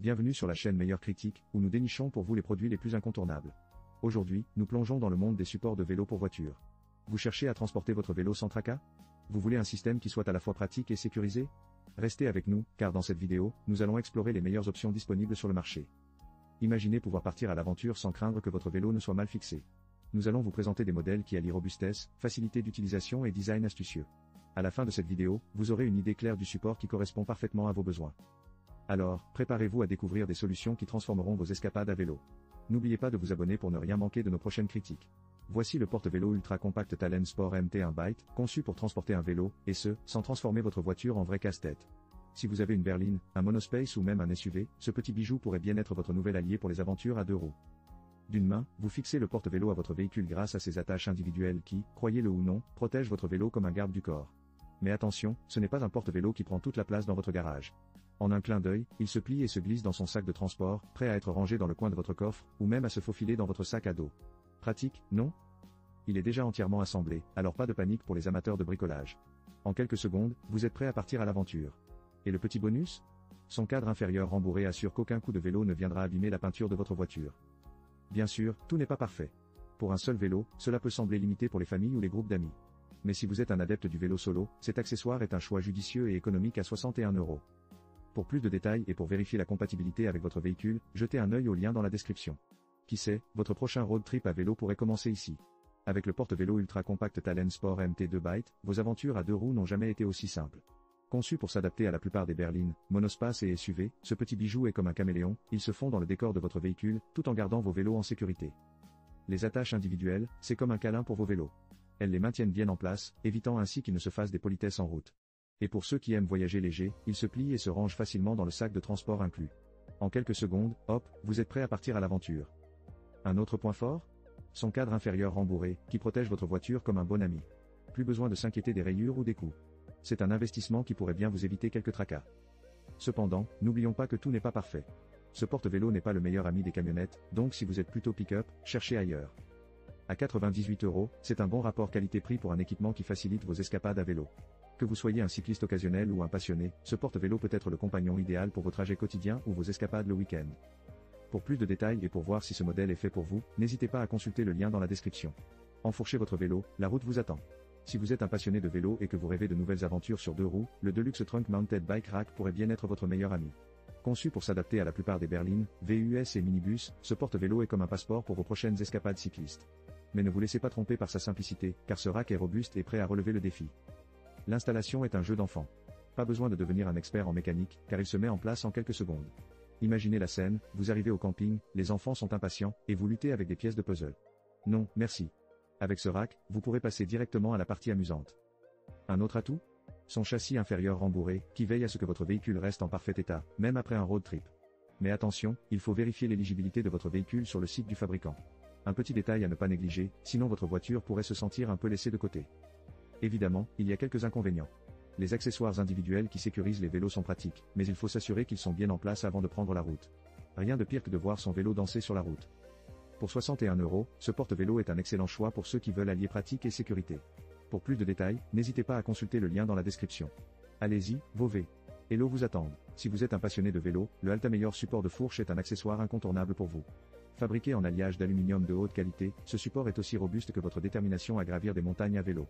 Bienvenue sur la chaîne Meilleur Critique, où nous dénichons pour vous les produits les plus incontournables. Aujourd'hui, nous plongeons dans le monde des supports de vélo pour voiture. Vous cherchez à transporter votre vélo sans tracas? Vous voulez un système qui soit à la fois pratique et sécurisé? Restez avec nous, car dans cette vidéo, nous allons explorer les meilleures options disponibles sur le marché. Imaginez pouvoir partir à l'aventure sans craindre que votre vélo ne soit mal fixé. Nous allons vous présenter des modèles qui allient robustesse, facilité d'utilisation et design astucieux. À la fin de cette vidéo, vous aurez une idée claire du support qui correspond parfaitement à vos besoins. Alors, préparez-vous à découvrir des solutions qui transformeront vos escapades à vélo. N'oubliez pas de vous abonner pour ne rien manquer de nos prochaines critiques. Voici le porte-vélo ultra compact Talent Sport MT1 Byte, conçu pour transporter un vélo, et ce, sans transformer votre voiture en vrai casse-tête. Si vous avez une berline, un monospace ou même un SUV, ce petit bijou pourrait bien être votre nouvel allié pour les aventures à deux roues. D'une main, vous fixez le porte-vélo à votre véhicule grâce à ses attaches individuelles qui, croyez-le ou non, protègent votre vélo comme un garde du corps. Mais attention, ce n'est pas un porte-vélo qui prend toute la place dans votre garage. En un clin d'œil, il se plie et se glisse dans son sac de transport, prêt à être rangé dans le coin de votre coffre, ou même à se faufiler dans votre sac à dos. Pratique, non? Il est déjà entièrement assemblé, alors pas de panique pour les amateurs de bricolage. En quelques secondes, vous êtes prêt à partir à l'aventure. Et le petit bonus? Son cadre inférieur rembourré assure qu'aucun coup de vélo ne viendra abîmer la peinture de votre voiture. Bien sûr, tout n'est pas parfait. Pour un seul vélo, cela peut sembler limité pour les familles ou les groupes d'amis. Mais si vous êtes un adepte du vélo solo, cet accessoire est un choix judicieux et économique à 61 €. Pour plus de détails et pour vérifier la compatibilité avec votre véhicule, jetez un œil au lien dans la description. Qui sait, votre prochain road trip à vélo pourrait commencer ici. Avec le porte-vélo ultra compact Talent Sport MT2 Byte, vos aventures à deux roues n'ont jamais été aussi simples. Conçu pour s'adapter à la plupart des berlines, monospaces et SUV, ce petit bijou est comme un caméléon, il se fond dans le décor de votre véhicule, tout en gardant vos vélos en sécurité. Les attaches individuelles, c'est comme un câlin pour vos vélos. Elles les maintiennent bien en place, évitant ainsi qu'ils ne se fassent des politesses en route. Et pour ceux qui aiment voyager léger, il se plie et se range facilement dans le sac de transport inclus. En quelques secondes, hop, vous êtes prêt à partir à l'aventure. Un autre point fort? Son cadre inférieur rembourré, qui protège votre voiture comme un bon ami. Plus besoin de s'inquiéter des rayures ou des coups. C'est un investissement qui pourrait bien vous éviter quelques tracas. Cependant, n'oublions pas que tout n'est pas parfait. Ce porte-vélo n'est pas le meilleur ami des camionnettes, donc si vous êtes plutôt pick-up, cherchez ailleurs. À 98 €, c'est un bon rapport qualité-prix pour un équipement qui facilite vos escapades à vélo. Que vous soyez un cycliste occasionnel ou un passionné, ce porte-vélo peut être le compagnon idéal pour vos trajets quotidiens ou vos escapades le week-end. Pour plus de détails et pour voir si ce modèle est fait pour vous, n'hésitez pas à consulter le lien dans la description. Enfourchez votre vélo, la route vous attend. Si vous êtes un passionné de vélo et que vous rêvez de nouvelles aventures sur deux roues, le Deluxe Trunk Mounted Bike Rack pourrait bien être votre meilleur ami. Conçu pour s'adapter à la plupart des berlines, VUS et minibus, ce porte-vélo est comme un passeport pour vos prochaines escapades cyclistes. Mais ne vous laissez pas tromper par sa simplicité, car ce rack est robuste et prêt à relever le défi. L'installation est un jeu d'enfant. Pas besoin de devenir un expert en mécanique, car il se met en place en quelques secondes. Imaginez la scène, vous arrivez au camping, les enfants sont impatients, et vous luttez avec des pièces de puzzle. Non, merci. Avec ce rack, vous pourrez passer directement à la partie amusante. Un autre atout? Son châssis inférieur rembourré, qui veille à ce que votre véhicule reste en parfait état, même après un road trip. Mais attention, il faut vérifier l'éligibilité de votre véhicule sur le site du fabricant. Un petit détail à ne pas négliger, sinon votre voiture pourrait se sentir un peu laissée de côté. Évidemment, il y a quelques inconvénients. Les accessoires individuels qui sécurisent les vélos sont pratiques, mais il faut s'assurer qu'ils sont bien en place avant de prendre la route. Rien de pire que de voir son vélo danser sur la route. Pour 61 €, ce porte-vélo est un excellent choix pour ceux qui veulent allier pratique et sécurité. Pour plus de détails, n'hésitez pas à consulter le lien dans la description. Allez-y, vos vélos vous attendent. Si vous êtes un passionné de vélo, le Altameilleur support de fourche est un accessoire incontournable pour vous. Fabriqué en alliage d'aluminium de haute qualité, ce support est aussi robuste que votre détermination à gravir des montagnes à vélo.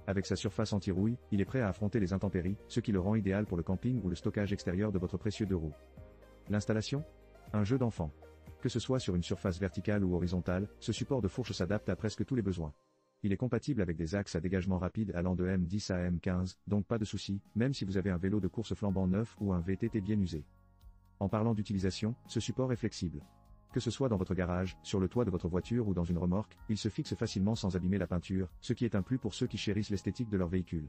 Avec sa surface anti-rouille, il est prêt à affronter les intempéries, ce qui le rend idéal pour le camping ou le stockage extérieur de votre précieux deux roues. L'installation? Un jeu d'enfant. Que ce soit sur une surface verticale ou horizontale, ce support de fourche s'adapte à presque tous les besoins. Il est compatible avec des axes à dégagement rapide allant de M10 à M15, donc pas de souci, même si vous avez un vélo de course flambant neuf ou un VTT bien usé. En parlant d'utilisation, ce support est flexible. Que ce soit dans votre garage, sur le toit de votre voiture ou dans une remorque, il se fixe facilement sans abîmer la peinture, ce qui est un plus pour ceux qui chérissent l'esthétique de leur véhicule.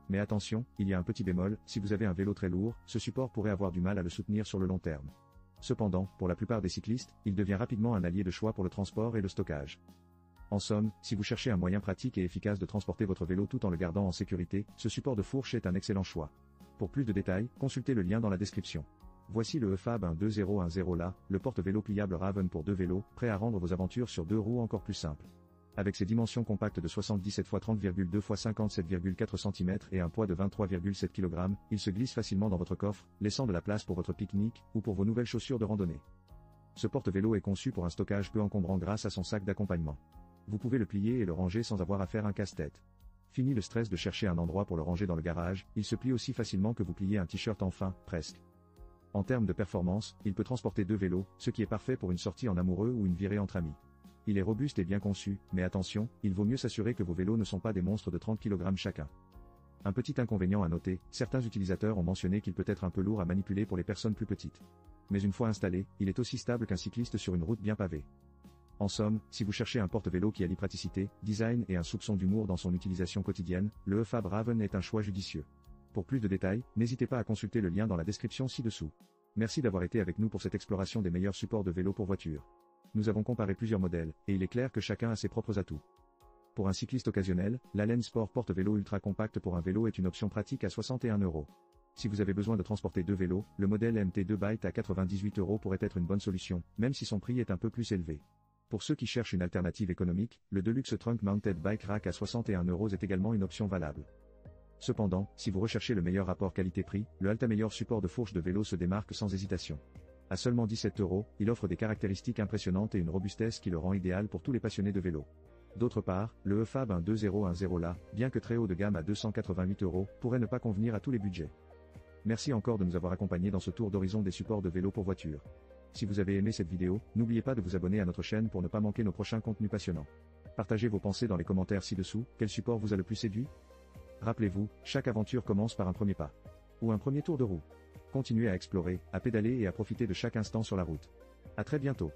Mais attention, il y a un petit bémol, si vous avez un vélo très lourd, ce support pourrait avoir du mal à le soutenir sur le long terme. Cependant, pour la plupart des cyclistes, il devient rapidement un allié de choix pour le transport et le stockage. En somme, si vous cherchez un moyen pratique et efficace de transporter votre vélo tout en le gardant en sécurité, ce support de fourche est un excellent choix. Pour plus de détails, consultez le lien dans la description. Voici le EFAB 12010 là, le porte-vélo pliable Raven pour deux vélos, prêt à rendre vos aventures sur deux roues encore plus simples. Avec ses dimensions compactes de 77 x 30,2 x 57,4 cm et un poids de 23,7 kg, il se glisse facilement dans votre coffre, laissant de la place pour votre pique-nique ou pour vos nouvelles chaussures de randonnée. Ce porte-vélo est conçu pour un stockage peu encombrant grâce à son sac d'accompagnement. Vous pouvez le plier et le ranger sans avoir à faire un casse-tête. Fini le stress de chercher un endroit pour le ranger dans le garage, il se plie aussi facilement que vous pliez un t-shirt enfin, presque. En termes de performance, il peut transporter 2 vélos, ce qui est parfait pour une sortie en amoureux ou une virée entre amis. Il est robuste et bien conçu, mais attention, il vaut mieux s'assurer que vos vélos ne sont pas des monstres de 30 kg chacun. Un petit inconvénient à noter, certains utilisateurs ont mentionné qu'il peut être un peu lourd à manipuler pour les personnes plus petites. Mais une fois installé, il est aussi stable qu'un cycliste sur une route bien pavée. En somme, si vous cherchez un porte-vélo qui allie praticité, design et un soupçon d'humour dans son utilisation quotidienne, le EFAB Raven est un choix judicieux. Pour plus de détails, n'hésitez pas à consulter le lien dans la description ci-dessous. Merci d'avoir été avec nous pour cette exploration des meilleurs supports de vélo pour voiture. Nous avons comparé plusieurs modèles, et il est clair que chacun a ses propres atouts. Pour un cycliste occasionnel, l'Allen Sport porte-vélo ultra compact pour un vélo est une option pratique à 61 €. Si vous avez besoin de transporter 2 vélos, le modèle MT2 Byte à 98 € pourrait être une bonne solution, même si son prix est un peu plus élevé. Pour ceux qui cherchent une alternative économique, le Deluxe Trunk Mounted Bike Rack à 61 € est également une option valable. Cependant, si vous recherchez le meilleur rapport qualité-prix, le Altameilleur support de fourche de vélo se démarque sans hésitation. À seulement 17 €, il offre des caractéristiques impressionnantes et une robustesse qui le rend idéal pour tous les passionnés de vélo. D'autre part, le EFAB 12010 là, bien que très haut de gamme à 288 €, pourrait ne pas convenir à tous les budgets. Merci encore de nous avoir accompagnés dans ce tour d'horizon des supports de vélo pour voiture. Si vous avez aimé cette vidéo, n'oubliez pas de vous abonner à notre chaîne pour ne pas manquer nos prochains contenus passionnants. Partagez vos pensées dans les commentaires ci-dessous, quel support vous a le plus séduit? Rappelez-vous, chaque aventure commence par un premier pas. Ou un premier tour de roue. Continuez à explorer, à pédaler et à profiter de chaque instant sur la route. À très bientôt.